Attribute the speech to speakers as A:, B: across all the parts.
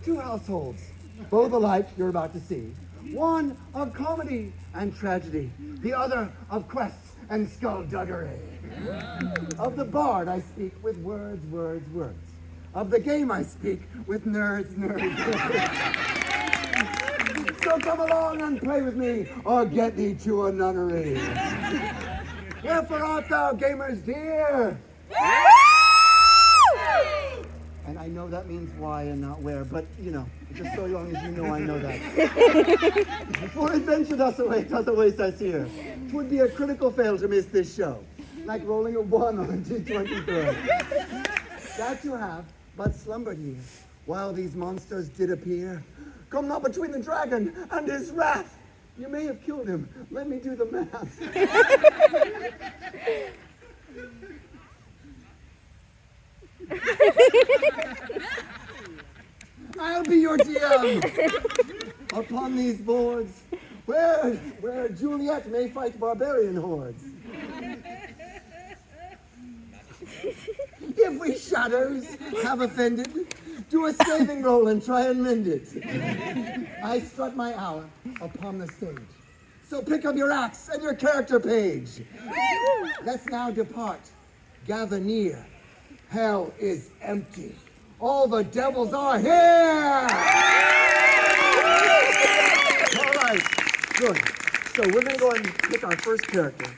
A: Two households, both alike you're about to see. One of comedy and tragedy, the other of quests and skullduggery. Of the bard I speak with words, words, words. Of the game I speak with nerds, nerds, nerds. So come along and play with me, or get thee to a nunnery. Wherefore art thou, gamers dear? And I know that means why and not where, but you know, just so long as you know I know that. For adventure doesn't waste us here. 'Twould be a critical fail to miss this show, like rolling a 1 on D23. That you have, but slumbered ye, while these monsters did appear. Come not between the dragon and his wrath. You may have killed him. Let me do the math. I'll be your DM upon these boards, where Juliet may fight barbarian hordes. If we shadows have offended, do a saving roll and try and mend it. I strut my hour upon the stage. So pick up your axe and your character page. Let's now depart. Gather near. Hell is empty. All the devils are here! All right, good. So we're gonna go ahead and pick our first character,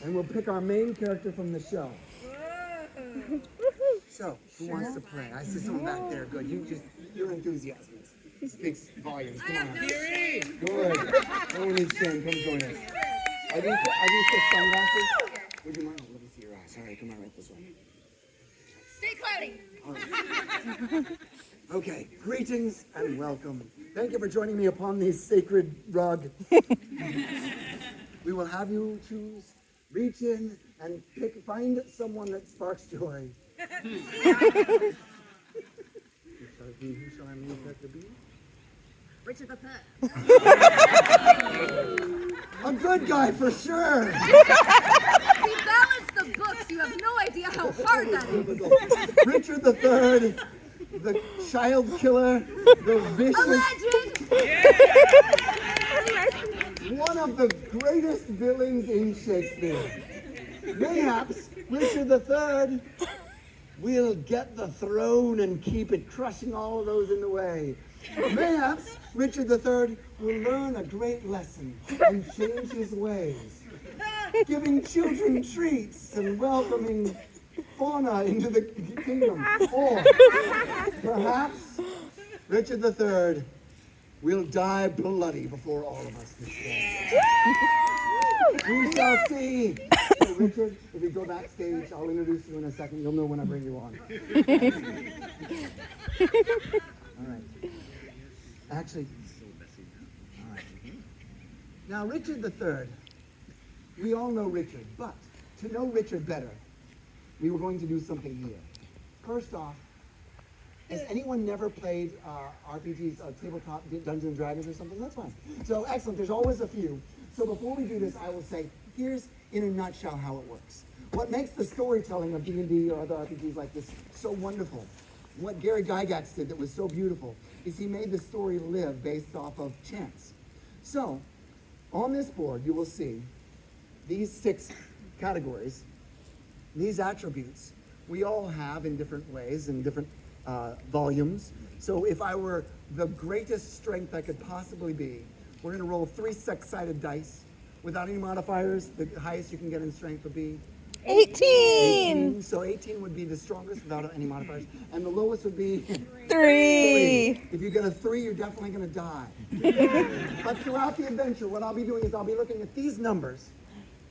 A: and we'll pick our main character from the show. So, who wants to play? I see someone back there. Good. Your enthusiasm speaks volumes. Come on. Good. No one needs shame. Come join us. Are these the sunglasses? Would you mind? Let me see your eyes. All right, come on, right this way.
B: Stay cloudy.
A: All right. Okay, greetings and welcome. Thank you for joining me upon this sacred rug. We will have you choose, reach in, and find someone that sparks joy. Who shall I make that to be?
B: Richard the Third.
A: A good guy for sure.
B: He balanced the books. You have no idea how hard that is.
A: Richard the Third, the child killer, the vicious. One of the greatest villains in Shakespeare. Mayhaps Richard the Third will get the throne and keep it, crushing all of those in the way. Mayhaps Richard III will learn a great lesson and change his ways, giving children treats and welcoming fauna into the kingdom. Or perhaps Richard III will die bloody before all of us this day. We shall see. So Richard, if you go backstage, I'll introduce you in a second. You'll know when I bring you on. All right. Actually, all right. Now, Richard III, we all know Richard, but to know Richard better, we were going to do something here. First off, has anyone never played RPGs, tabletop Dungeons and Dragons or something? That's fine. So, excellent. There's always a few. So before we do this, I will say, here's in a nutshell how it works. What makes the storytelling of D&D or other RPGs like this so wonderful, what Gary Gygax did that was so beautiful, is he made the story live based off of chance. So, on this board, you will see these 6 categories, these attributes, we all have in different ways, in different volumes. So if I were the greatest strength I could possibly be, we're gonna roll 3 6-sided dice without any modifiers. The highest you can get in strength would be
C: 18.
A: So 18 would be the strongest without any modifiers. And the lowest would be
C: 3.
A: If you get a 3, you're definitely gonna die. But throughout the adventure, what I'll be doing is I'll be looking at these numbers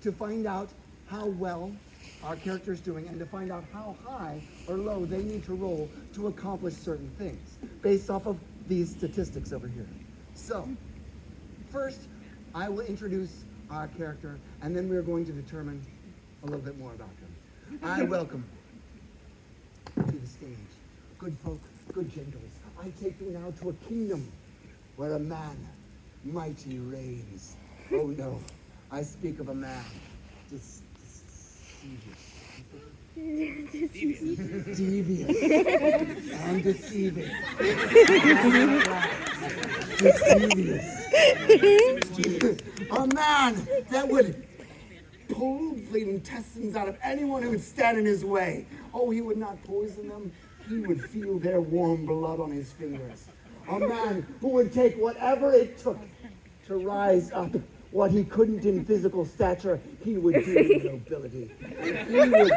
A: to find out how well our character's doing and to find out how high or low they need to roll to accomplish certain things based off of these statistics over here. So, first, I will introduce our character, and then we're going to determine a little bit more about him. I welcome to the stage good folk, good gentles. I take you now to a kingdom where a man mighty reigns. Oh no, I speak of a man deceivious. Devious. And deceiving. Mischievous. A man that would pull the intestines out of anyone who would stand in his way. Oh, he would not poison them. He would feel their warm blood on his fingers. A man who would take whatever it took to rise up. What he couldn't in physical stature, he would do in nobility. And he would...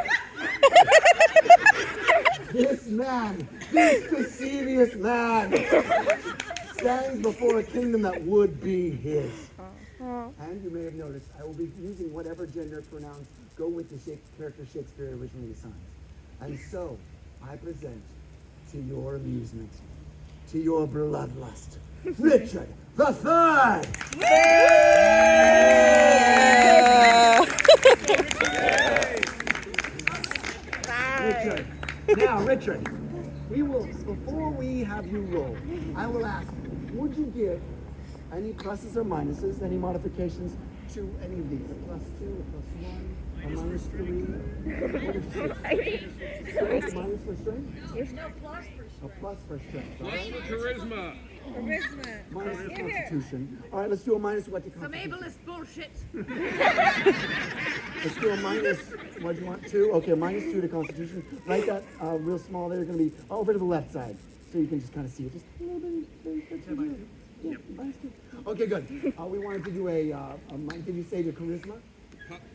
A: This man, this mischievous man, stands before a kingdom that would be his. And you may have noticed, I will be using whatever gender pronouns go with the character Shakespeare originally assigned. And so, I present to your amusement, to your bloodlust, Richard the Third! Richard. Now, Richard, we will, before we have you roll, I will ask, would you give any pluses or minuses, any modifications to any of these? A +2, a +1, a -3? What did you say? Strength, minus for strength?
B: There's no plus for
A: A plus for strength. All
D: Plus
A: right?
D: for charisma.
A: Minus the constitution. All right, let's do a minus what to
B: some
A: constitution.
B: ableist bullshit.
A: Let's do a minus, what do you want, 2? Okay, -2 to constitution. Write that real small there. Going to be over to the left side. So you can just kind of see it. Just a little bit. Yeah, -2. Okay, good. We wanted to do did you say the charisma?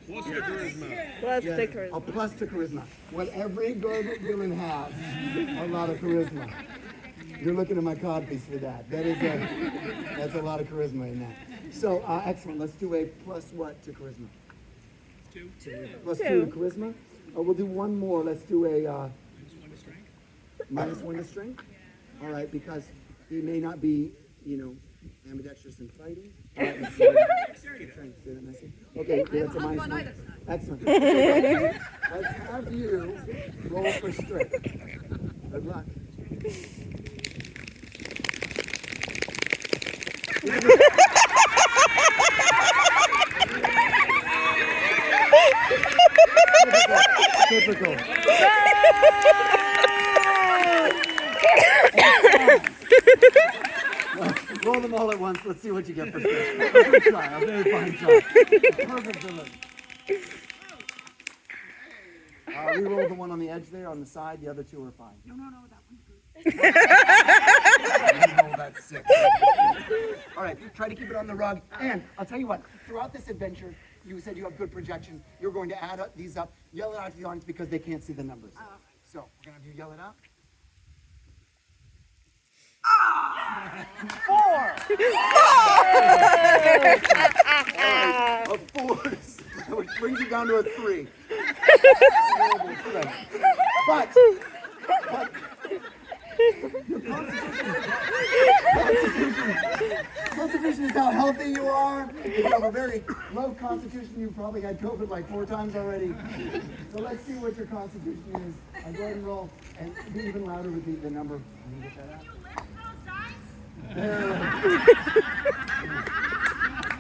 D: Plus the charisma.
A: Yes, a plus to charisma. What every good villain has, a lot of charisma. You're looking at my codpiece for that. That's a lot of charisma in that. So, excellent. Let's do a plus what to charisma?
D: 2.
A: Plus 2 to charisma. We'll do one more. Let's do a
D: -1 to strength.
A: -1 to strength. All right, because he may not be, ambidextrous in fighting. All right, let's do strength. Say that nicely. Okay, that's a
B: I have a
A: -1.
B: either side.
A: Excellent. Let's have you roll for strength. Good luck. Typical. Roll them all at once. Let's see what you get for strength. A good try. A very fine try. Perfect villain. We rolled the one on the edge there, on the side. The other 2 are fine.
B: No, that one's good.
A: Oh, that's sick. All right, try to keep it on the rug. And I'll tell you what, throughout this adventure, you said you have good projection. You're going to add these up, yell it out to the audience because they can't see the numbers. So we're going to have you yell it out. 4! A 4, which brings you down to a 3. But your constitution is how healthy you are. If you have a very low constitution, you probably had COVID like 4 times already. So let's see what your constitution is. Go ahead and roll, and be even louder with the number. Can you get that out?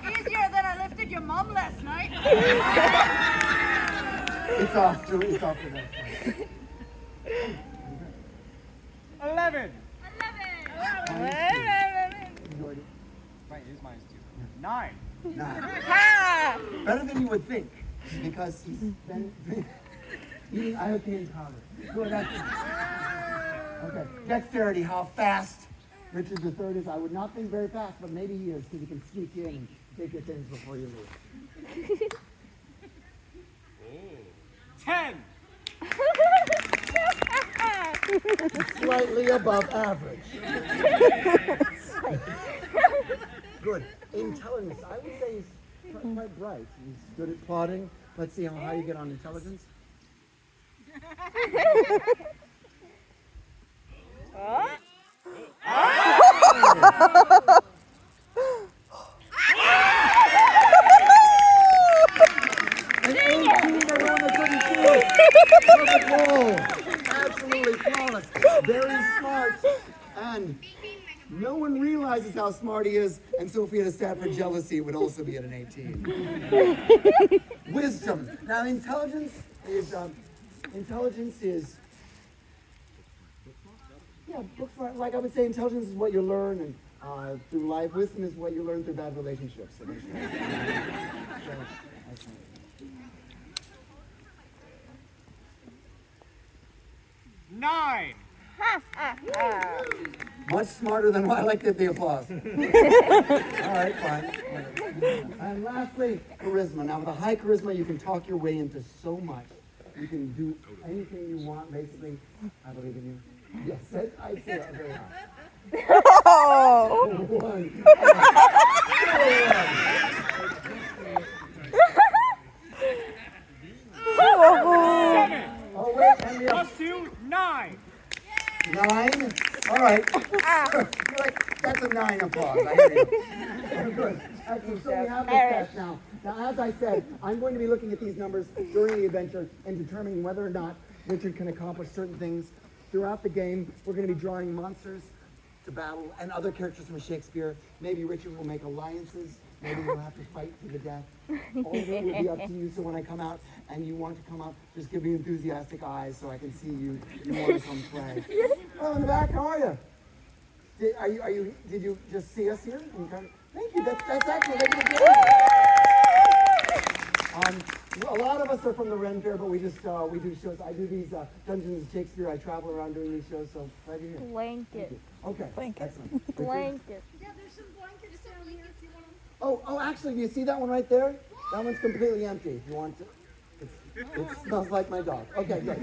B: Easier than I lifted your mom last night.
A: It's off to that.
E: 11.
B: 11.
E: Right, it is -2. 9.
A: 9. Better than you would think, because he's been eating iocane powder. Good, okay. Dexterity, how fast Richard III is. I would not think very fast, but maybe he is, because he can sneak in and take your things before you leave.
E: 10.
A: Slightly above average. Good. Intelligence, I would say he's quite bright. He's good at plotting. Let's see how high you get on intelligence. An 18 to 1 to 32. Perfect roll. Absolutely flawless. Very smart. And no one realizes how smart he is, and so if he had a stat for jealousy, it would also be at an 18. Wisdom. Now, intelligence is Intelligence is, yeah, book smart. Like I would say, intelligence is what you learn and through life. Wisdom is what you learn through bad relationships. Eventually. So, that's it.
E: 9.
A: Much smarter than what I like the applause. All right, fine. And lastly, charisma. Now, with a high charisma, you can talk your way into so much. You can do anything you want, basically. I believe in you. Yes, I see that very high.
C: Oh.
A: One. Oh, wait, and the
E: Plus 2, 9.
A: 9. All right. You're like, that's a 9 applause. I hear you. Good. Excellent. So we have the stats now. Now, as I said, I'm going to be looking at these numbers during the adventure and determining whether or not Richard can accomplish certain things. Throughout the game, we're going to be drawing monsters to battle and other characters from Shakespeare. Maybe Richard will make alliances. Maybe we'll have to fight to the death. All of it will be up to you. So when I come out and you want to come up, just give me enthusiastic eyes so I can see you. You want to come play. Oh, in the back, how are you? Did you just see us here? Thank you. That's excellent. A lot of us are from the Ren Fair, but we do shows. I do these Dungeons and Shakespeare. I travel around doing these shows, so glad you're here.
F: Blanket.
A: Okay.
C: Blanket.
A: Excellent.
F: Blanket.
B: Yeah, there's some blankets down here if you want them.
A: Oh, actually, do you see that one right there? That one's completely empty. If you want to, it smells like my dog. Okay, good.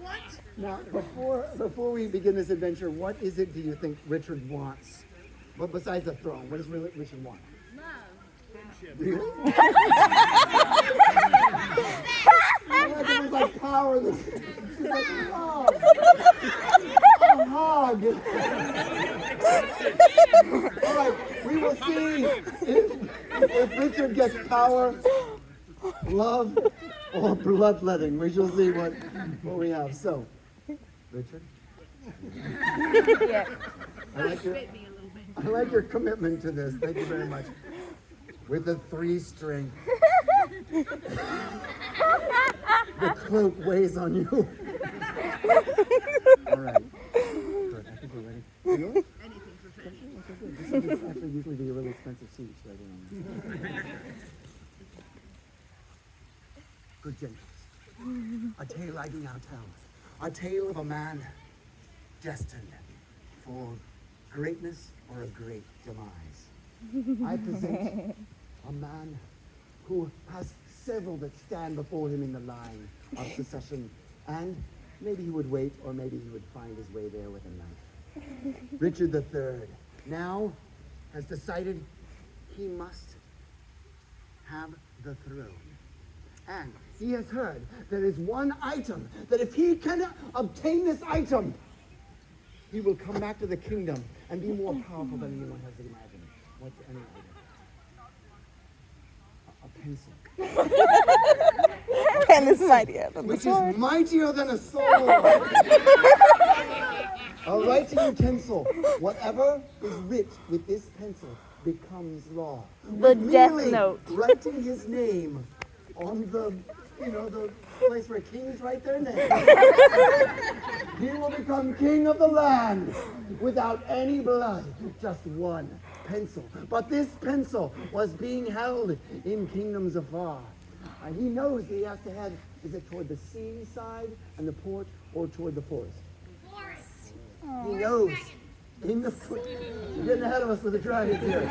B: What?
A: Now, before we begin this adventure, what is it do you think Richard wants? But besides the throne, what does Richard want? Really? It was like power. She's like, oh, a hug. All right, we will see if Richard gets power, love, or bloodletting. We shall see what we have. So, Richard,
F: Yeah.
A: I like your commitment to this. Thank you very much. With a 3-string. The cloak weighs on you. All right. Good. I think we're ready. Yours?
B: Anything for fashion.
A: This would actually usually be a really expensive suit. So Good gentles. A tale I do now tell. A tale of a man destined for greatness or a great demise. I present a man who has several that stand before him in the line of succession, and maybe he would wait, or maybe he would find his way there with a knife. Richard III now has decided he must have the throne. And he has heard there is one item that if he can obtain this item, he will come back to the kingdom and be more powerful than anyone has imagined. What's any item? A pencil.
C: Pen is mightier than the
A: Which
C: sword.
A: is mightier than a sword. A writing utensil. Whatever is writ with this pencil becomes law.
F: The
A: With
F: Death
A: merely
F: Note.
A: Writing his name on the place where kings write their name. He will become king of the land without any blood. Just one pencil. But this pencil was being held in kingdoms afar. He knows that he has to head, is it toward the sea side and the port, or toward the forest? He knows. In the you're getting ahead of us with the dragons here.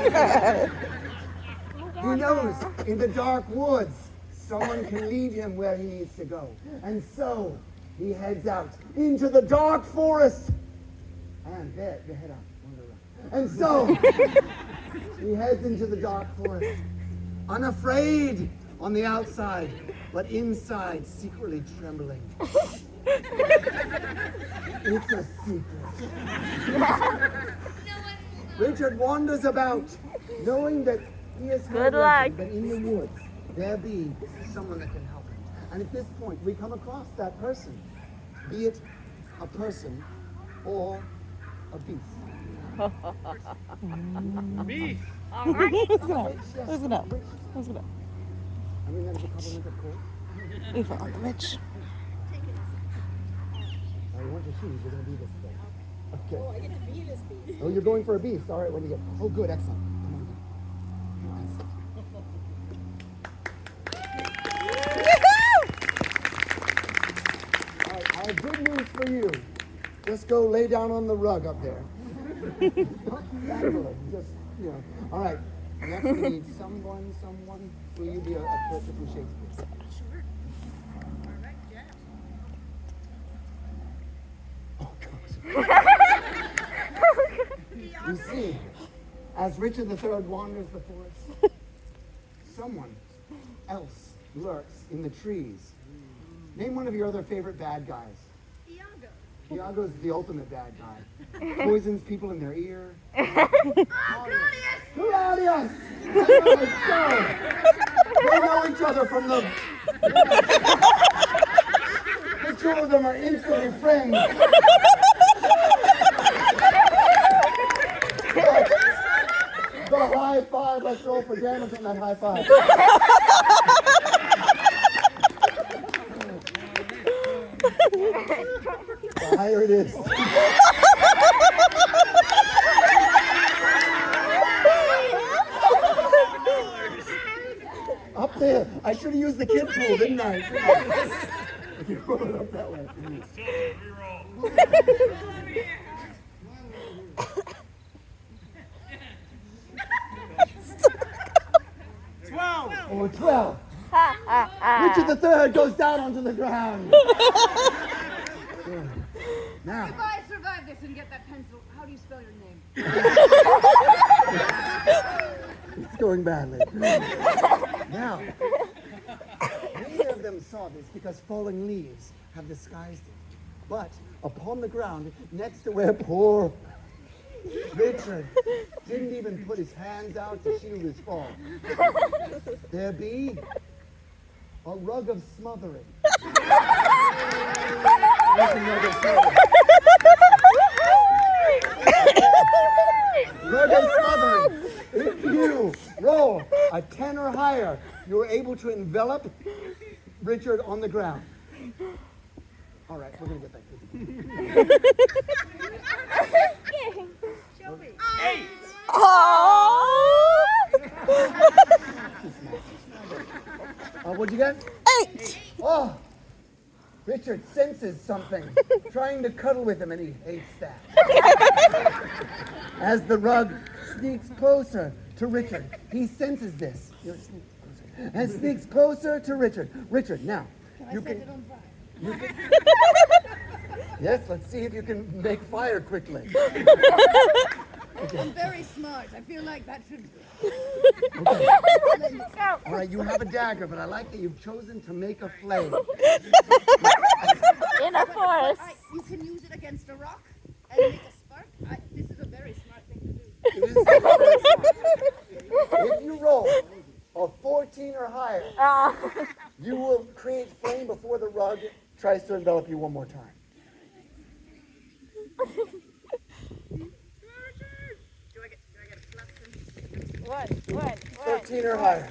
A: He knows in the dark woods someone can lead him where he needs to go. And so he heads out into the dark forest. And there, head out. And so he heads into the dark forest, unafraid on the outside, but inside secretly trembling. It's a secret. Richard wanders about, knowing that he has heard
F: Good luck.
A: legend that in the woods there be someone that can help him. And at this point, we come across that person, be it a person or a beast.
D: Me.
C: Let's go.
A: Witch, yes,
C: Let's go.
A: witch.
C: Let's go.
A: I mean, that is a compliment, of course.
C: We found the witch.
A: shoes. You're going to be this thing. Okay. Oh, I get to be this beast. Oh, you're going for a beast. All right, what do you get? Oh, good, excellent. Come on. All right, I have good news for you. Just go lay down on the rug up there. Just, you know. All right. Next, we need someone. Will you be a character from Shakespeare?
B: Sure. All right, Jeff.
A: Oh, God. You see, as Richard III wanders the forest, someone else lurks in the trees. Name one of your other favorite bad guys.
B: Iago.
A: Iago's the ultimate bad guy. Poisons people in their ear. Claudius! They know each other from the... The two of them are instantly friends. The high five. Let's roll for damage on that high five. The higher it is. Up there. I should have used the kid pool, didn't I? You roll it up that way. Oh, 12. Richard III goes down onto the ground. Now.
B: If I survive this and get that pencil, how do you spell your name?
A: It's going badly. Now, neither of them saw this because falling leaves have disguised it. But upon the ground, next to where poor Richard didn't even put his hands out to shield his fall, there be a rug of smothering. Rug of smothering. If you roll a 10 or higher, you're able to envelop Richard on the ground. All right, we're going to get that cookie.
B: Show me.
E: 8.
A: What'd you get?
C: 8.
A: Oh, Richard senses something, trying to cuddle with him, and he hates that. As the rug sneaks closer to Richard, he senses this. And sneaks closer to Richard. Richard, now, you can... Yes, let's see if you can make fire quickly.
B: I'm very smart. I feel like that should...
A: Okay. All right, you have a dagger, but I like that you've chosen to make a flame.
C: In a forest.
B: You can use it against a rock and make a spark. This is a very smart thing to do.
A: It is very smart. If you roll a 14 or higher, you will create flame before the rug tries to envelop you one more time.
B: Do I get slapped?
A: 13 or higher.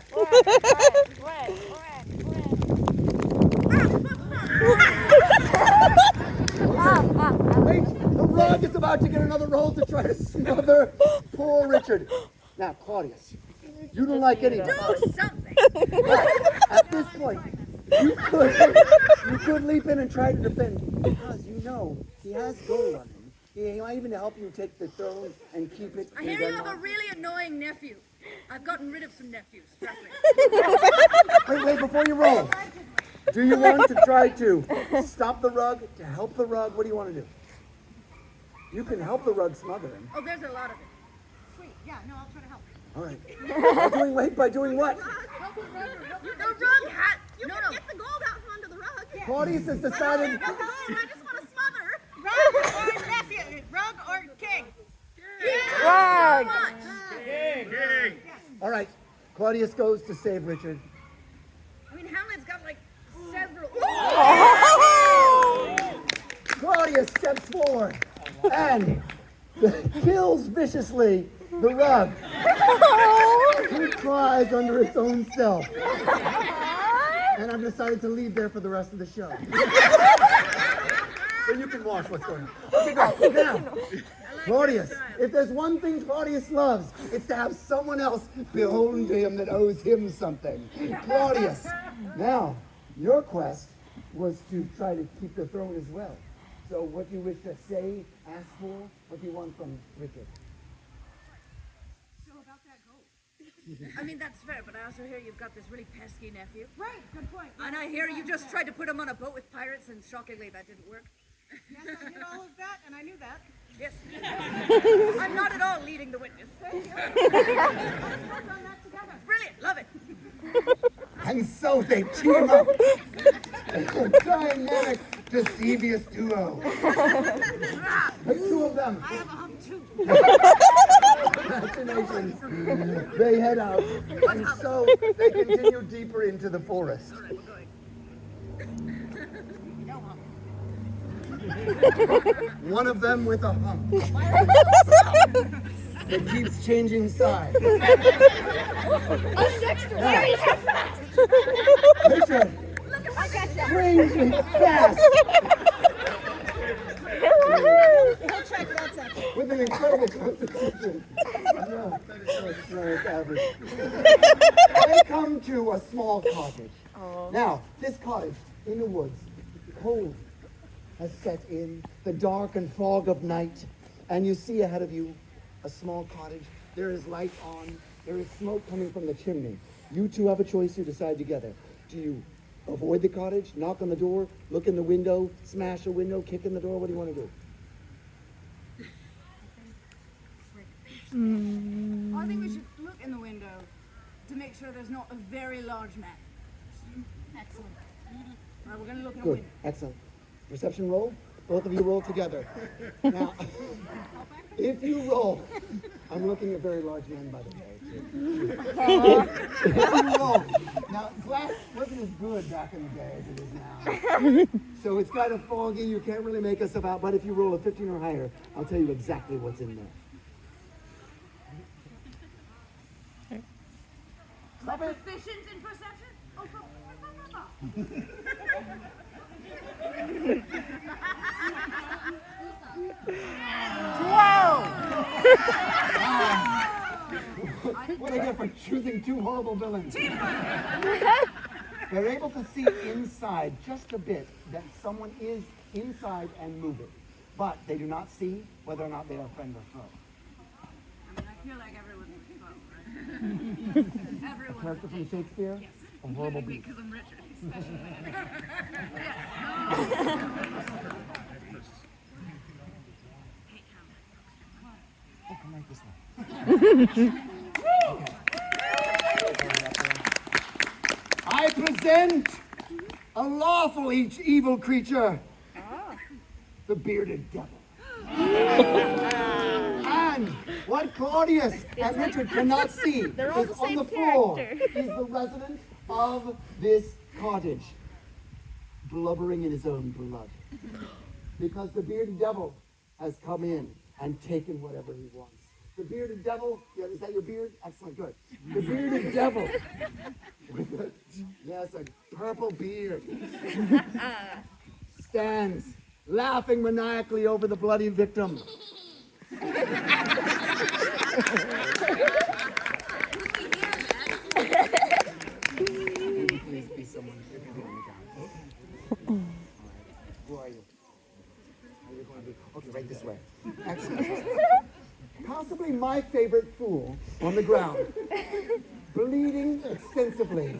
A: Wait, the rug is about to get another roll to try to smother poor Richard. Now, Claudius, you don't like any of this.
B: Do something.
A: But at this point, you could leap in and try to defend because you know he has gold on him. He might even help you take the throne and keep it.
B: I hear you have a really annoying nephew. I've gotten rid of some nephews, trust me.
A: Wait, before you roll. Do you want to try to stop the rug, to help the rug? What do you want to do? You can help the rug smother him.
B: Oh, there's a lot of it. Sweet, yeah, no, I'll try to help.
A: All right. By doing what?
B: Help the rug. The rug hat. You can get the gold out onto the rug.
A: Claudius has decided.
B: I just want to smother.
F: Rug or nephew? Rug or king?
C: Rug.
E: King.
A: All right. Claudius goes to save Richard.
B: I mean, Hamlet's got like several.
A: Claudius steps forward and kills viciously the rug. He cries under its own self. And I've decided to leave there for the rest of the show. Then you can watch what's going on. Okay, go. Now, Claudius, if there's one thing Claudius loves, it's to have someone else beholden to him that owes him something. Claudius, now, your quest was to try to keep the throne as well. So what do you wish to say, ask for? What do you want from Richard?
B: So about that goat. I mean, that's fair, but I also hear you've got this really pesky nephew.
F: Right, good point.
B: And I hear you just tried to put him on a boat with pirates, and shockingly, that didn't work.
F: Yes, I did all of that, and I knew that.
B: Yes. I'm not at all leading the witness.
F: Thank you. Let's work on that together.
B: Brilliant, love it.
A: And so they team up. A dynamic, deceivious duo. The two of them.
F: I have a hump too.
A: Machinations. They head out, and so they continue deeper into the forest.
B: All right, we're going.
F: No hump.
A: One of them with a hump. It keeps changing sides. Richard, strangely fast.
F: He'll check that second.
A: With an incredible constitution. No, it's average. They come to a small cottage. Now, this cottage in the woods, cold, has set in the dark and fog of night, and you see ahead of you a small cottage. There is light on. There is smoke coming from the chimney. You two have a choice. You decide together. Do you avoid the cottage, knock on the door, look in the window, smash a window, kick in the door? What do you want to do?
B: I think we should look in the window to make sure there's not a very large man.
F: Excellent.
B: All right, we're going to look in a
A: Good.
B: window.
A: Excellent. Perception roll. Both of you roll together. Now, if you roll, I'm looking at very large men, by the way. If you roll, now glass wasn't as good back in the day as it is now. So it's kind of foggy. You can't really make us out. But if you roll a 15 or higher, I'll tell you exactly what's in there.
B: Proficient in perception? Oh,
A: What do I get for choosing two horrible villains? They're able to see inside just a bit that someone is inside and moving. But they do not see whether or not they are friend or foe.
B: I mean, I feel like everyone's a foe, right? Everyone's
A: Character from Shakespeare? Yes. A horrible beast.
B: because I'm Richard.
A: Oh, come right this way. I present a lawful evil creature, the bearded devil. And what Claudius and Richard cannot see is on the floor is the resident of this cottage, blubbering in his own blood. Because the bearded devil has come in and taken whatever he wants. The bearded devil, yeah, is that your beard? Excellent, good. The bearded devil, with a, yes, a purple beard, stands laughing maniacally over the bloody victim. Please be someone. Who are you? Are you going to be? Okay, right this way. Excellent. Possibly my favorite fool on the ground, bleeding extensively.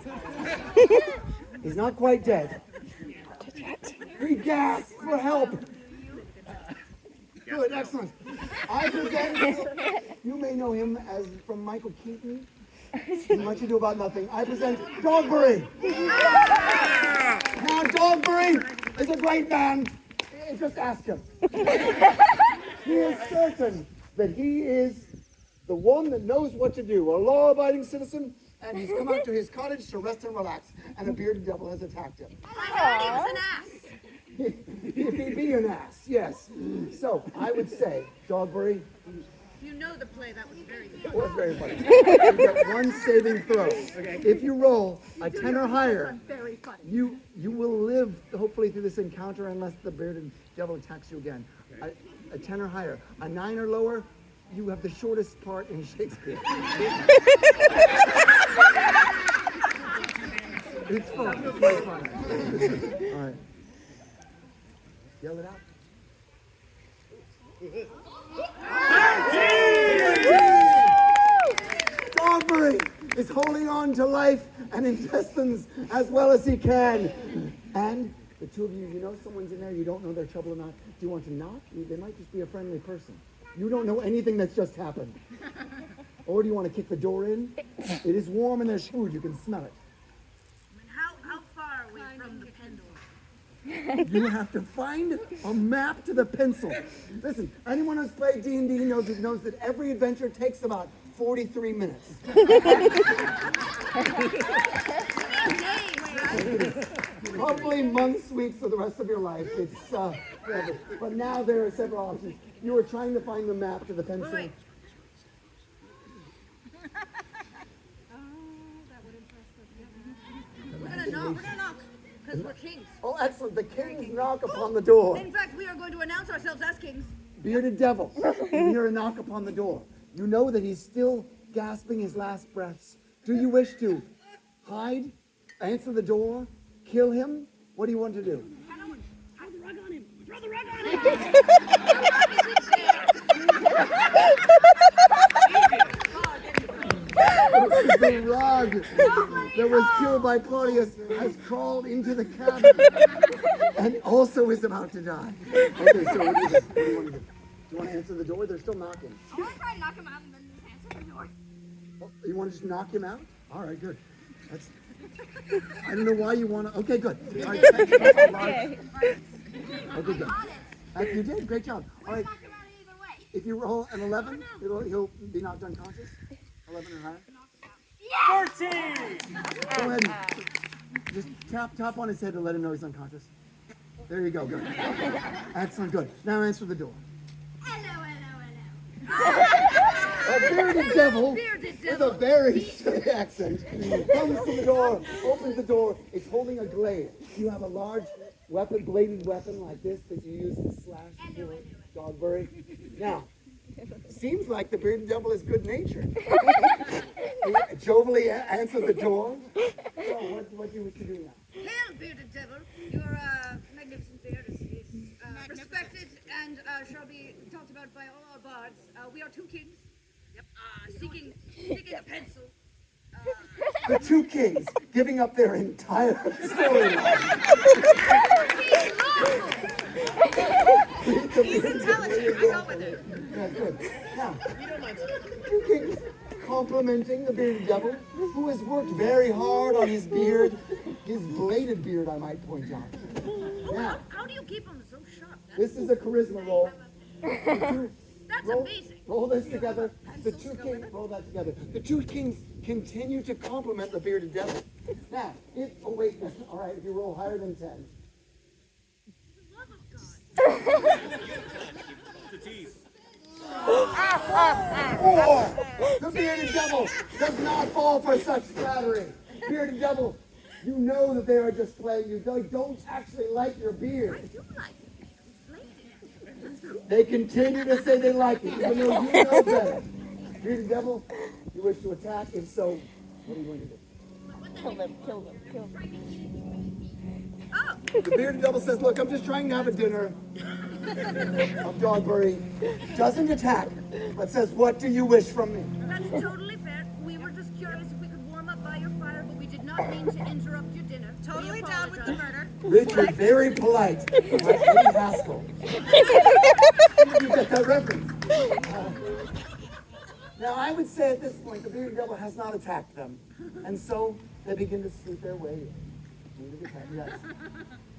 A: He's not quite dead. He gasped for help. Good, excellent. I present, you may know him as from Michael Keaton. Much Ado About Nothing. I present Dogberry. Now, Dogberry is a great man. Just ask him. He is certain that he is the one that knows what to do, a law-abiding citizen, and he's come out to his cottage to rest and relax, and a bearded devil has attacked him.
B: I heard he was an ass.
A: If he be an ass, yes. So, I would say, Dogberry,
B: You know the play. That was very good.
A: It was very funny. You get one saving throw. If you roll a 10 or higher,
B: Very funny.
A: you will live hopefully through this encounter unless the bearded devil attacks you again. A 10 or higher. A 9 or lower, you have the shortest part in Shakespeare. It's fun. It's very fun. All right. Yell it out. Dogberry is holding on to life and intestines as well as he can. And the two of you, you know someone's in there, you don't know their trouble or not. Do you want to knock? They might just be a friendly person. You don't know anything that's just happened. Or do you want to kick the door in? It is warm and there's food, you can smell it.
B: How far are we from the pendulum?
A: You have to find a map to the pencil. Listen, anyone who's played D&D knows that every adventure takes about 43 minutes. Probably months, weeks for the rest of your life. It's whatever. But now there are several options. You were trying to find the map to the pencil.
B: Wait. We're gonna knock. Because we're kings.
A: Oh, excellent. The kings knock upon the door.
B: In fact, we are going to announce ourselves as kings.
A: Bearded devil, you hear a knock upon the door. You know that he's still gasping his last breaths. Do you wish to hide, answer the door, kill him? What do you want to do?
B: Throw the rug on him. Throw the rug on him.
A: The rug that was killed by Claudius has crawled into the cabin and also is about to die. Okay, so what do you do? What do you want to do? Do you want to answer the door? They're still knocking.
F: I want to try and knock him out and then answer the door.
A: Oh, you want to just knock him out? All right, good. I don't know why you want to. Okay, good. All right, okay, good. You did. Great job. All right.
F: Knock him out either way.
A: If you roll an 11, he'll be knocked unconscious. 11 or higher.
E: 14!
A: Go ahead and just tap on his head to let him know he's unconscious. There you go. Good. Excellent. Good. Now answer the door.
F: Hello.
A: A bearded devil with a very silly accent comes to the door, opens the door, is holding a glaive. You have a large bladed weapon like this that you use to slash your Dogberry. Now, seems like the bearded devil is good-natured. He jovially answered the door. So, what do you wish to do now?
B: Hail, bearded devil. Your magnificent beard is respected and shall be talked about by all our bards. We are two kings. Yep. Seeking a pencil.
A: The two kings giving up their entire storyline.
B: He's intelligent. I go with it.
A: Yeah, good. Now, two kings complimenting the bearded devil, who has worked very hard on his beard, his bladed beard, I might point out. Now,
B: How do you keep them so sharp?
A: this is a charisma roll.
B: That's amazing.
A: Roll this together. The two kings roll that together. The two kings continue to compliment the bearded devil. Now, all right, if you roll higher than 10. Four. The bearded devil does not fall for such flattery. Bearded devil, you know that they are just playing you. They don't actually like your beard. They continue to say they like it, even though you know better. Bearded devil, you wish to attack? If so, what are you going to do?
C: Kill them.
A: The bearded devil says, look, I'm just trying to have a dinner of Dogberry. Doesn't attack, but says, what do you wish from me?
B: That's totally fair. We were just curious if we could warm up by your fire, but we did not mean to interrupt your dinner. Totally down with the murder.
A: Richard, very polite. Like Eddie Haskell. You get that reference. Now, I would say at this point, the bearded devil has not attacked them. And so they begin to sneak their way in. Yes.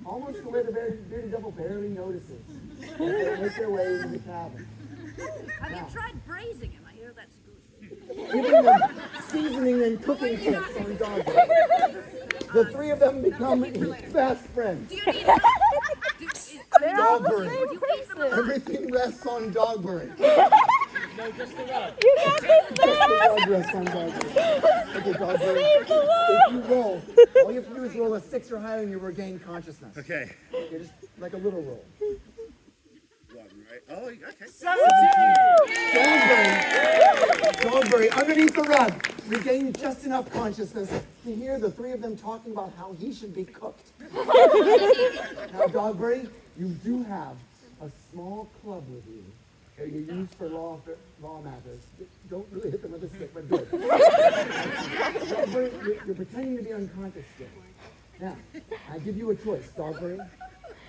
A: Almost the way the bearded devil barely notices. They make their way into the cabin.
B: Have you tried braising him? I hear that's good.
A: Giving them seasoning and cooking tips on Dogberry. The three of them become fast friends.
B: Do you need help?
A: Dogberry.
B: Would you eat them alive?
A: Everything rests on Dogberry.
E: No, just the rub.
C: You got this, man.
A: Progress, fantastic. Okay, Dogberry. If you roll, all you have to do is roll a 6 or higher and you regain consciousness.
D: Okay.
A: Okay, just like a little roll.
D: 1, right? Oh, okay.
E: 17!
A: Dogberry, underneath the rug, regain just enough consciousness to hear the three of them talking about how he should be cooked. Now, Dogberry, you do have a small club with you. Okay, you use for law matters. Don't really hit them with a stick, but good. Dogberry, you're pretending to be unconscious still. Now, I give you a choice, Dogberry.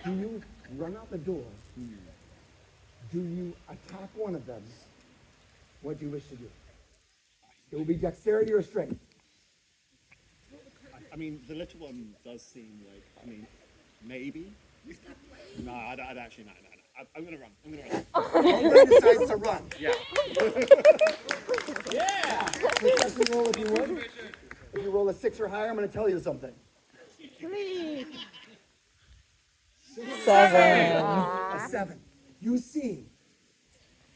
A: Do you run out the door? Do you attack one of them? What do you wish to do? It will be dexterity or strength.
D: I mean, the little one does seem like, I mean, maybe. No, I'd actually, no. I'm going to run.
A: Dogberry decides to run.
D: Yeah.
E: Yeah!
A: Perception roll if you would. If you roll a 6 or higher, I'm going to tell you something.
C: 7.
A: A 7. You see,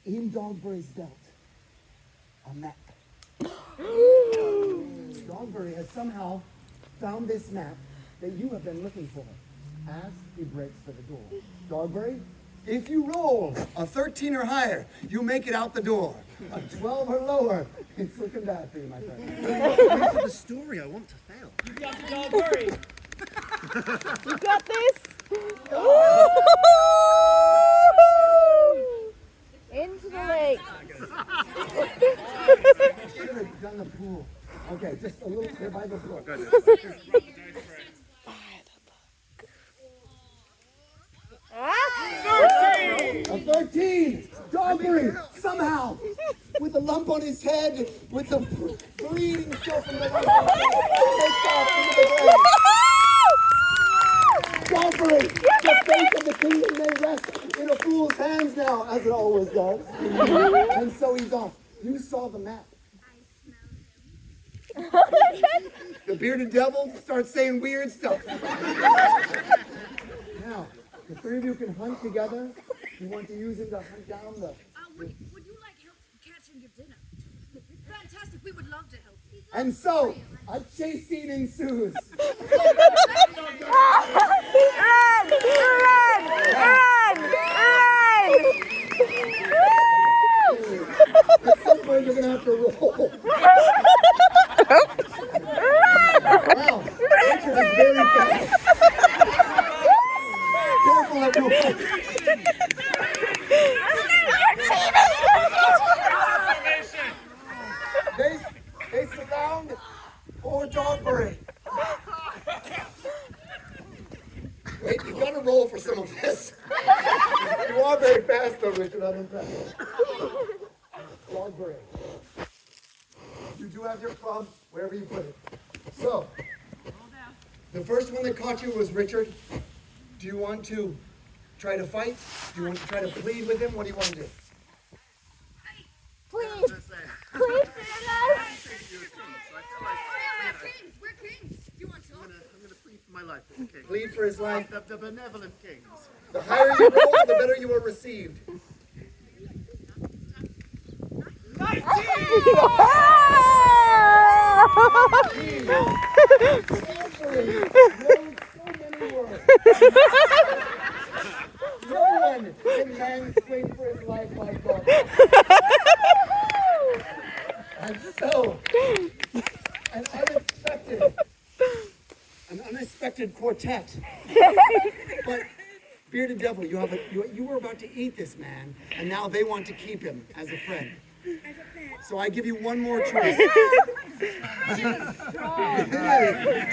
A: in Dogberry's belt, a map. Dogberry has somehow found this map that you have been looking for as he breaks for the door. Dogberry, if you roll a 13 or higher, you make it out the door. A 12 or lower, it's looking bad for you, my friend.
D: Wait for the story. I want to fail.
E: You got the dog, hurry!
C: You got this. Into the lake.
A: Should have done the pool. Okay, just a little bit by the pool. A 13! Dogberry, somehow, with a lump on his head, with the bleeding still from the lump on his head, takes off into the grave. Dogberry, the fate of the kingdom may rest in a fool's hands now, as it always does. And so he's off. You saw the map. The bearded devil starts saying weird stuff. Now, the three of you can hunt together. You want to use him to hunt down the...
B: Would you like help catching your dinner? Fantastic, we would love to help.
A: And so, a chase scene ensues. At some point, you're going to have to roll. Wow, Richard is very fast. Careful of your They surround poor Dogberry. Wait, you've got to roll for some of this. You are very fast though, Richard. I'm impressed. Dogberry. You do have your club, wherever you put it. So, the first one that caught you was Richard. Do you want to try to fight? Do you want to try to plead with him? What do you want to do?
C: Please. Please,
B: Oh yeah, we're kings. Do you want to talk?
D: I'm going to plead for my life with the king.
A: Plead for his life.
D: The benevolent kings.
A: The higher you roll, the better you are received.
E: 19!
A: No one can mansplain for his life like that. And so, an unexpected quartet. But bearded devil, you were about to eat this man, and now they want to keep him as a friend. So I give you one more choice.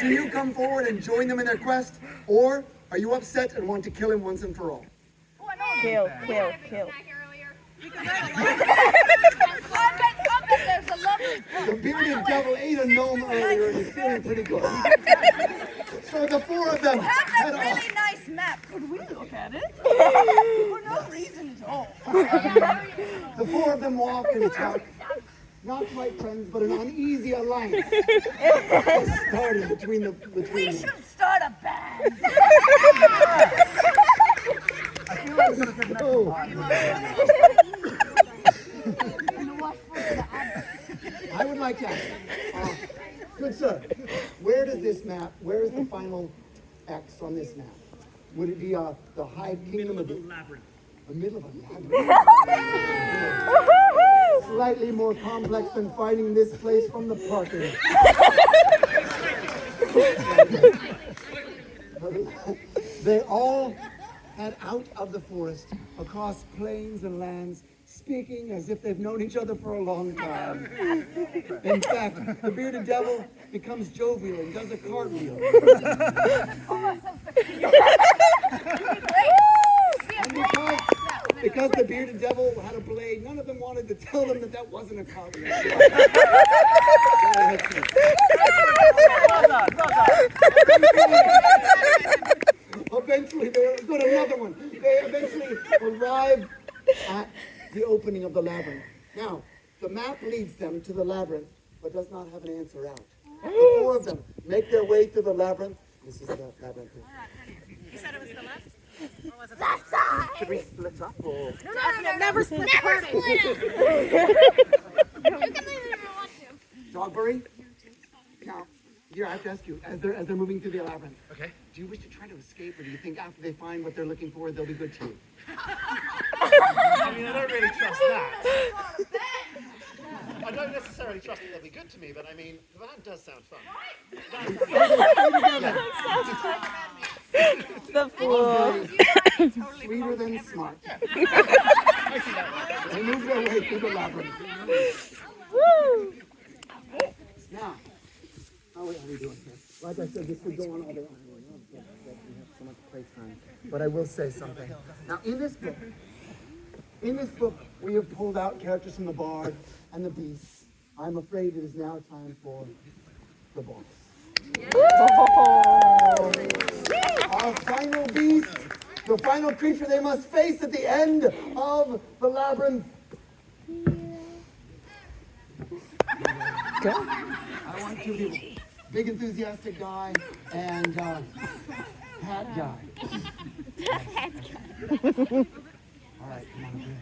A: Do you come forward and join them in their quest, or are you upset and want to kill him once and for all?
C: kill.
A: The bearded devil ate a gnome earlier and he's feeling pretty good. So the four of them head off.
B: Really nice map. Could we look at it? For no reason at all.
A: The four of them walk and talk. Not quite friends, but an uneasy alliance has started between them.
B: Start a band.
A: Oh. I would like to ask, good sir, where does this map, where is the final X on this map? Would it be the high kingdom of the
E: labyrinth?
A: The middle of a labyrinth? Slightly more complex than finding this place from the parking. They all head out of the forest, across plains and lands, speaking as if they've known each other for a long time. In fact, the bearded devil becomes jovial and does a cartwheel. And because the bearded devil had a blade, none of them wanted to tell them that that wasn't a cartwheel. Eventually, they got another one. They eventually arrive at the opening of the labyrinth. Now, the map leads them to the labyrinth, but does not have an answer out. The four of them make their way through the labyrinth. This is the labyrinth.
B: You said it was the left? Or was it
F: Left side.
A: Should we split up or?
F: No, never split the party. You can leave it if you want to.
A: Dogberry? Now, here I have to ask you, as they're moving through the labyrinth,
D: Okay.
A: do you wish to try to escape, or do you think after they find what they're looking for, they'll be good to you?
D: I mean, I don't really trust that. I don't necessarily trust that they'll be good to me, but I mean, that does sound fun.
C: The fool.
A: Sweeter than smart. They move their way through the labyrinth.
C: Woo!
A: Now, how are we doing here? Like I said, this could go on all day long. We have so much playtime. But I will say something. Now, in this book, we have pulled out characters from the Bard and the Beast. I'm afraid it is now time for the boss. Our final beast, the final creature they must face at the end of the labyrinth. I want two people. Big enthusiastic guy and hat guy. All right, come on.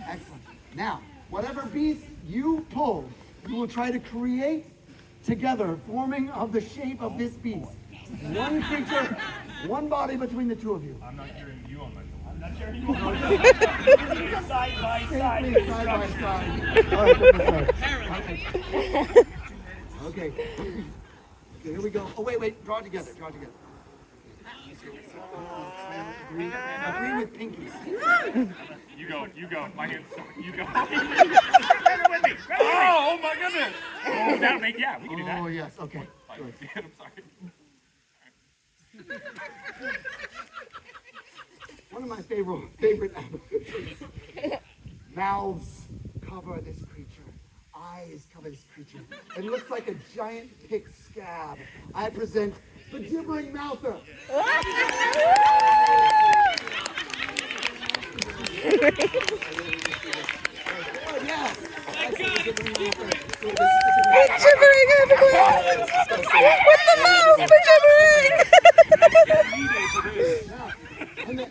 A: Excellent. Now, whatever beast you pull, you will try to create together, forming of the shape of this beast. One creature, one body between the two of you.
E: I'm not hearing you on my phone. I'm not hearing you on my phone. Side by side.
A: Please, side by side. All right, put this way. Okay. Okay, here we go. Oh, wait. Draw together. Agree with pinkies.
E: You go. My hand's you go. Grab it with me. Oh my goodness. Oh, that'll make, yeah, we can do that.
A: Oh, yes, okay. Good.
E: I'm sorry.
A: One of my favorite mouths cover this creature. Eyes cover this creature. It looks like a giant pick scab. I present the gibbering mouther. Oh, yes.
C: It's gibbering everywhere! With the mouth, the gibbering!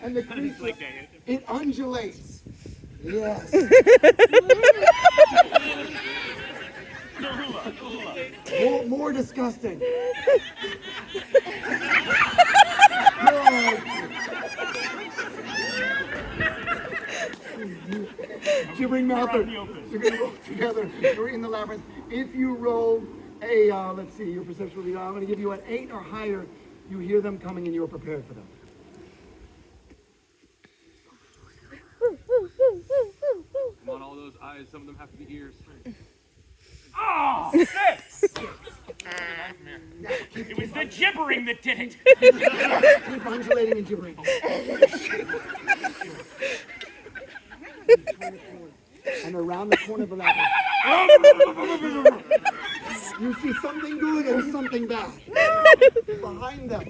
A: And the creature, it undulates. Yes. More disgusting. Gibbering mouther. You're going to roll together. You're in the labyrinth. If you roll a, let's see, your perception will be, I'm going to give you an 8 or higher. You hear them coming and you're prepared for them.
G: Come on, all those eyes, some of them have to be ears.
E: Oh, 6! It was the gibbering that did it.
A: Keep undulating and gibbering. And around the corner of the labyrinth, you see something good and something bad. Behind them,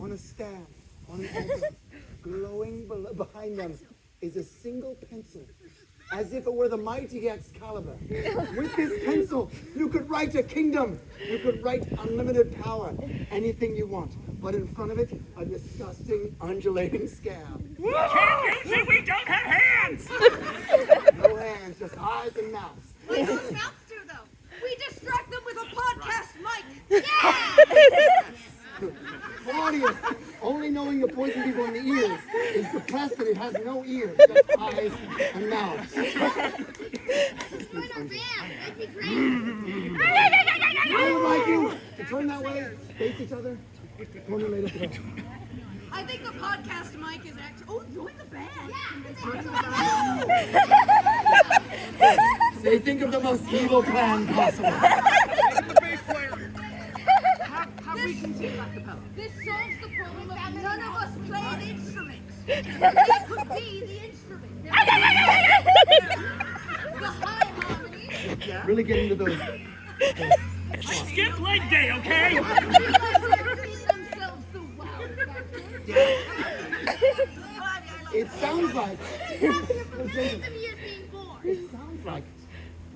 A: on a stand, on an altar, glowing behind them, is a single pencil as if it were the mighty Excalibur. With this pencil, you could write a kingdom. You could write unlimited power, anything you want. But in front of it, a disgusting, undulating scab.
E: Can't use it, we don't have hands!
A: No hands, just eyes and mouths.
B: What those mouths do, though? We distract them with a podcast mic.
A: Claudius, only knowing to poison people in the ears, is depressed that it has no ears, just eyes and mouths.
F: Join our band. That'd be great.
A: I would like you to turn that way, face each other, formulate a throw.
B: I think the podcast mic is actually. Oh, join the band.
A: They think of the most evil plan possible.
B: This solves the problem of none of us play an instrument. They could be the instrument. The high harmony.
A: Really get into those.
E: Skip leg day, okay?
B: themselves the wow factor.
A: It sounds like.
F: Being
A: It sounds like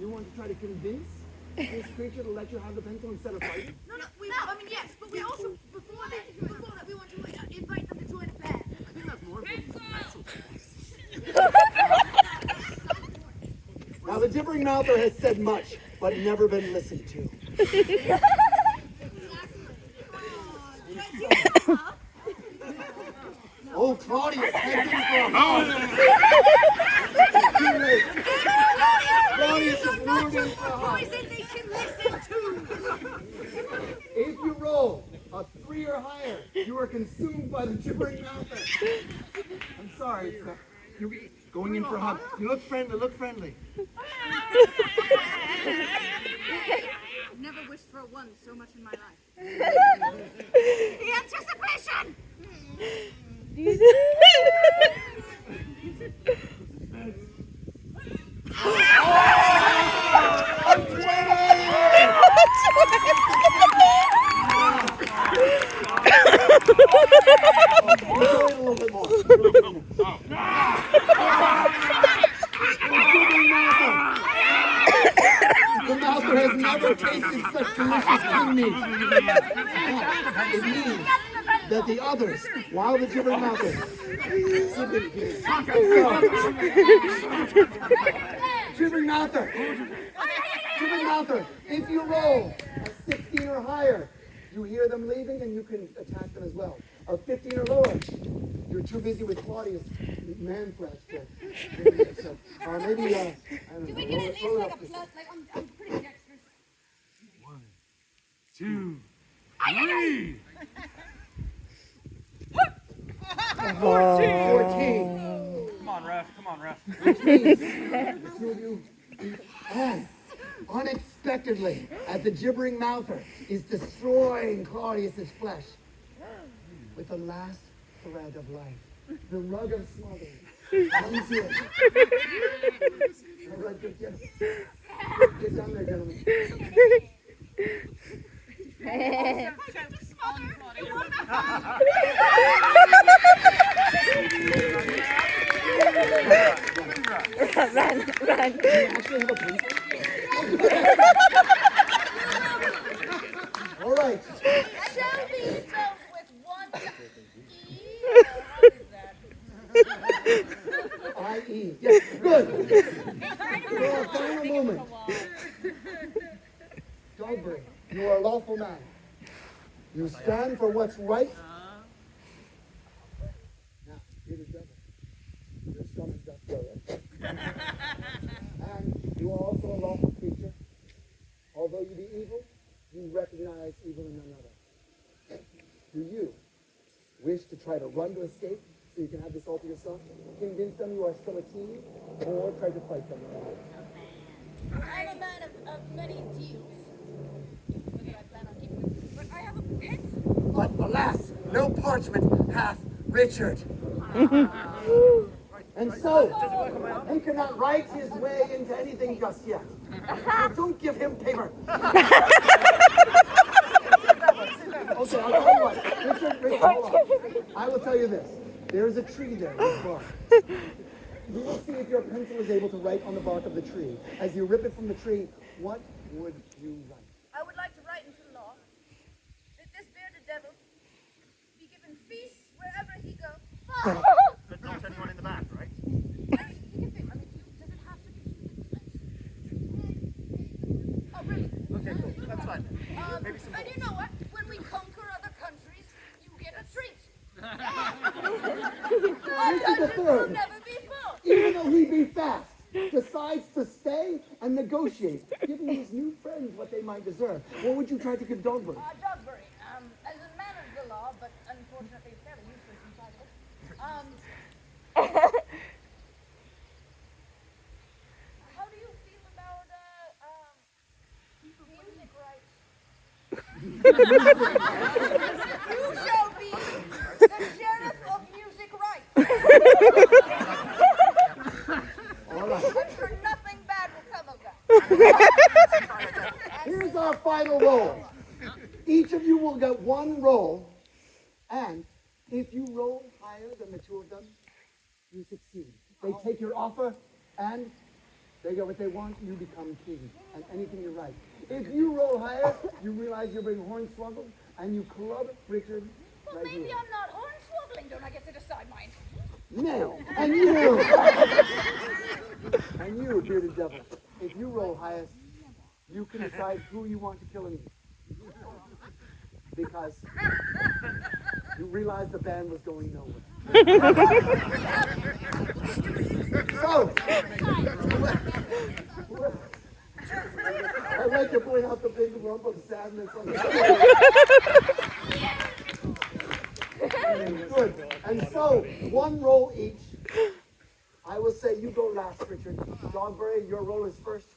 A: you want to try to convince this creature to let you have the pencil instead of fighting.
B: No, I mean, yes, but we also, before that, we want to invite them to join a band.
D: I think that's more important than pencil.
A: Now, the gibbering mouther has said much, but never been listened to. Oh, Claudius, head in front. Too late. Claudius is lured in for a hug.
B: Poison they can listen to.
A: If you roll a 3 or higher, you are consumed by the gibbering mouther. I'm sorry, sir. You're going in for a hug. You look friendly, look friendly.
B: I've never wished for one so much in my life. The anticipation!
A: We'll go in a little bit more. The mouther has never tasted such delicious king meat. It means that the others, while the gibbering mouther, gibbering mouther, if you roll a 16 or higher, you hear them leaving and you can attack them as well. A 15 or lower, you're too busy with Claudius man flesh to so, maybe, I don't know.
B: We can at least like a plus, like I'm pretty dexterous.
E: 1, 2, 3.
A: 14.
E: Come on, ref. Come on, ref.
A: Which means the two of you, and unexpectedly, as the gibbering mouther is destroying Claudius's flesh with the last thread of life, the rug of smothering comes in. All right, get down there, gentlemen.
C: Run.
A: Do you actually have a pencil? All right.
F: Shall be spelled with one E.
A: I-E. Yes, good. For a final moment. Dogberry, you are a lawful man. You stand for what's right. Now, it is devil. Your stomach doth go right. And you are also a lawful creature. Although you be evil, you recognize evil in another. Do you wish to try to run to escape so you can have this all to yourself? Convince them you are still a team, or try to fight them?
F: I'm a man of many deals. Whether I plan on keeping it, but I have a pencil.
A: But alas, no parchment hath Richard. And so, he cannot write his way into anything just yet. So don't give him paper. Okay, I'll tell you what. Richard, hold on. I will tell you this. There is a tree there. we will see if your pencil is able to write on the bark of the tree. As you rip it from the tree, what would you write?
F: I would like to write into law that this bearded devil be given feasts wherever he goes.
D: But not anyone in the back, right?
F: He can be. I mean, does it have to be? Oh, really?
D: Okay, cool. That's fine. Maybe some
F: And you know what? When we conquer other countries, you get a treat. Our
A: Richard the
F: dungeons will
A: Third,
F: never be full.
A: even though he be fast, decides to stay and negotiate, giving his new friends what they might deserve. What would you try to give Dogberry?
F: Dogberry, as a man of the law, but unfortunately fairly useless in title. How do you feel about music rights? You shall be the sheriff of music rights.
A: All right.
F: I'm sure nothing bad will come of that.
A: Here's our final roll. Each of you will get one roll, and if you roll higher than the two of them, you succeed. They take your offer, and they get what they want. You become king, and anything you write. If you roll higher, you realize you're being hornswoggled, and you club Richard
F: Well,
A: right
F: maybe
A: here.
F: I'm not hornswoggling. Don't I get to decide mine?
A: Now, and you, and you, bearded devil, if you roll highest, you can decide who you want to kill and eat. Because you realize the band was going nowhere. So, I'd like to point out the big lump of sadness on the Good. And so, one roll each. I will say you go last, Richard. Dogberry, your roll is first.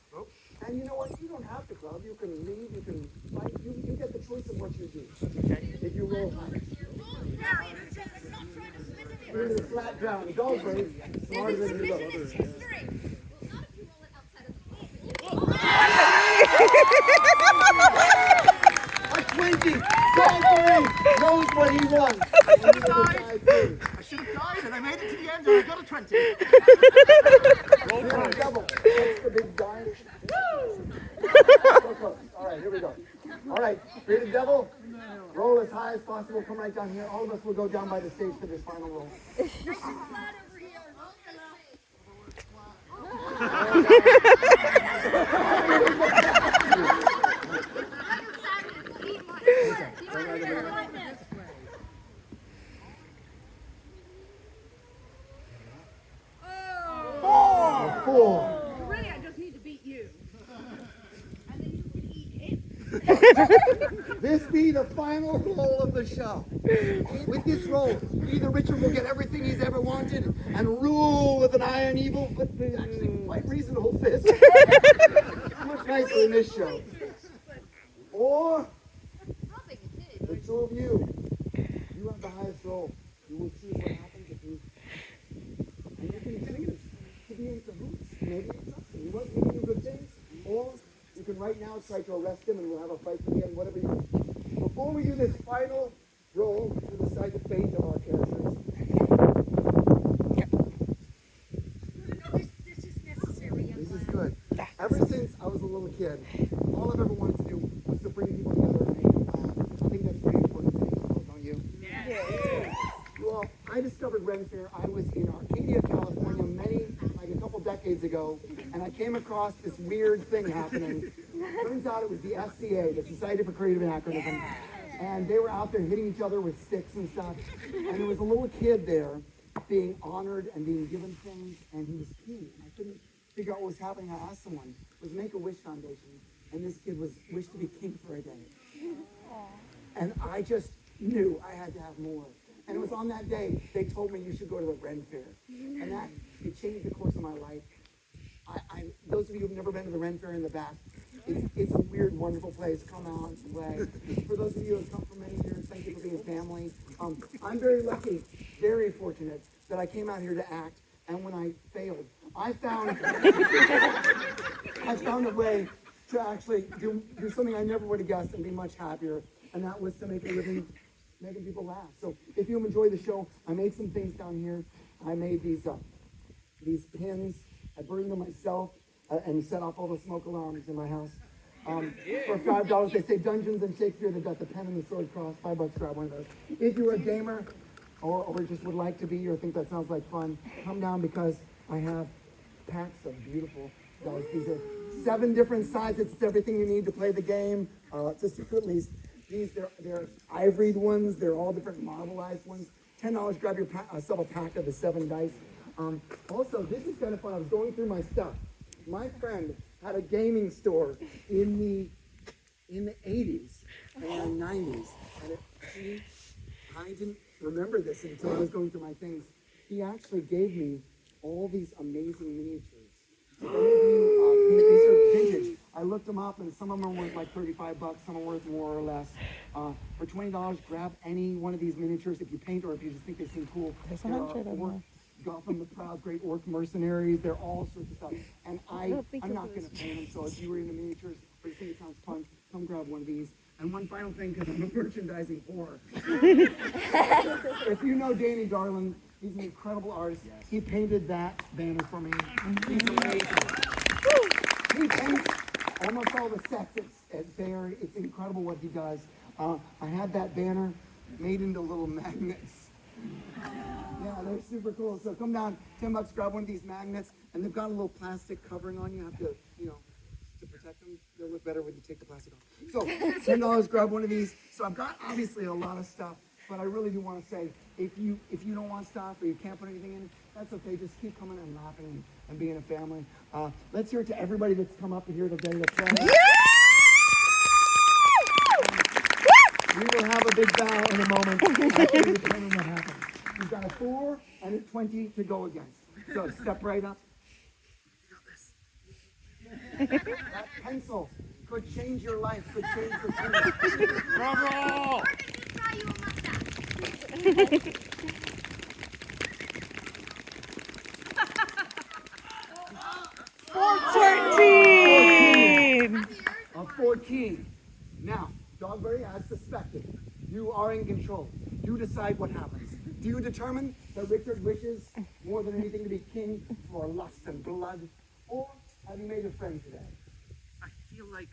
A: And you know what? You don't have to club. You can leave. You can fight. You get the choice of what you do. Okay? If you roll high. You're in a flat ground. Dogberry, smarter than you go. A 20. Dogberry knows what he wants.
D: I should have died, and I made it to the end, and I got a 20.
A: Bearded devil. That's the big giant. All right, here we go. All right, bearded devil, roll as high as possible. Come right down here. All of us will go down by the stage for this final roll. Four.
B: Really, I just need to beat you. And then you can eat him.
A: This be the final roll of the show. With this roll, either Richard will get everything he's ever wanted and rule with an iron evil, but actually quite reasonable fist. Much nicer in this show. Or the two of you, you have the highest roll. You will choose what happens if you. And you can choose to be in cahoots. Maybe you trust him. He wants to do good things. Or you can right now try to arrest him and we'll have a fight to the end, whatever you want. Before we do this final roll to decide the fate of our characters.
B: This is necessary, young
A: This is
B: man.
A: good. Ever since I was a little kid, all I've ever wanted to do was to bring people together and make them laugh. I think that's pretty important to people, don't you? Well, I discovered Ren Fair. I was in Arcadia, California, like a couple decades ago, and I came across this weird thing happening. Turns out it was the SCA, the Society for Creative Anachronism, and they were out there hitting each other with sticks and stuff. And there was a little kid there being honored and being given things, and he was king. And I couldn't figure out what was happening. I asked someone. It was Make-A-Wish Foundation, and this kid was wished to be king for a day. And I just knew I had to have more. And it was on that day they told me you should go to the Ren Fair, and that it changed the course of my life. Those of you who've never been to the Ren Fair in the back, it's a weird, wonderful place. Come out and play. For those of you who have come for many years, thank you for being family. I'm very lucky, very fortunate that I came out here to act, and when I failed, I found a way to actually do something I never would have guessed and be much happier, and that was to make a living making people laugh. So if you enjoy the show, I made some things down here. I made these these pins. I bring them myself and set off all the smoke alarms in my house. For $5, they say Dungeons and Shakespeare. They've got the pen and the sword cross. $5, grab one of those. If you're a gamer or just would like to be or think that sounds like fun, come down because I have packs of beautiful dice. These are 7 different sizes. It's everything you need to play the game. It's a secret list. They're ivoryed ones. They're all different marbleized ones. $10, grab yourself a pack of the 7 dice. Also, this is kind of fun. I was going through my stuff. My friend had a gaming store in the 80s and 90s. And I didn't remember this until I was going through my things. He actually gave me all these amazing miniatures. So these are vintage. I looked them up, and some of them are worth like $35. Some are worth more or less. For $20, grab any one of these miniatures if you paint or if you just think they seem cool.
C: There's 100 of them.
A: Gotham the Proud, Great Orc Mercenaries. They're all sorts of stuff. And I'm not going to paint them. So if you were into miniatures or you think it sounds fun, come grab one of these. And one final thing, because I'm a merchandising whore. If you know Danny Garland, he's an incredible artist. Yes. He painted that banner for me. He's amazing. He paints almost all the sets at Bear. It's incredible what he does. I had that banner made into little magnets. Yeah, they're super cool. So come down, $10, grab one of these magnets, and they've got a little plastic covering on you. You have to, to protect them. They'll look better when you take the plastic off. So $10, grab one of these. So I've got obviously a lot of stuff, but I really do want to say, if you don't want stuff or you can't put anything in it, that's okay. Just keep coming and laughing and being a family. Let's hear it to everybody that's come up here today to play. We will have a big bow in a moment. After we determine what happens. You've got a 4 and a 20 to go against. So step right up. You got this. That pencil could change your life, could change your career.
E: Drum roll!
A: A 14. Now, Dogberry, as suspected, you are in control. You decide what happens. Do you determine that Richard wishes more than anything to be king for lust and blood? Or have you made a friend today?
H: I feel like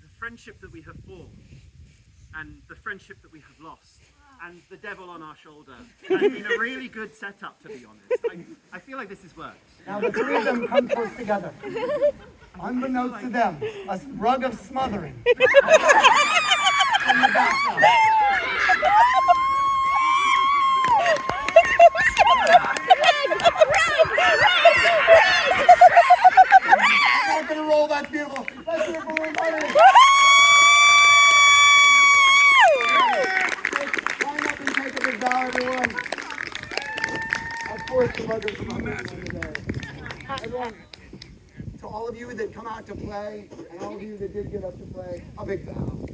H: the friendship that we have formed and the friendship that we have lost and the devil on our shoulder has been a really good setup, to be honest. I feel like this has worked.
A: Now the 3 of them come close together. Unbeknownst to them, a rug of smothering. In the background. I'm not gonna roll, that's beautiful. Let's hear it for everybody. Line up and take a big bow, everyone. Of course, the rug of smothering today. Everyone, to all of you that come out to play, and all of you that did get up to play, a big bow.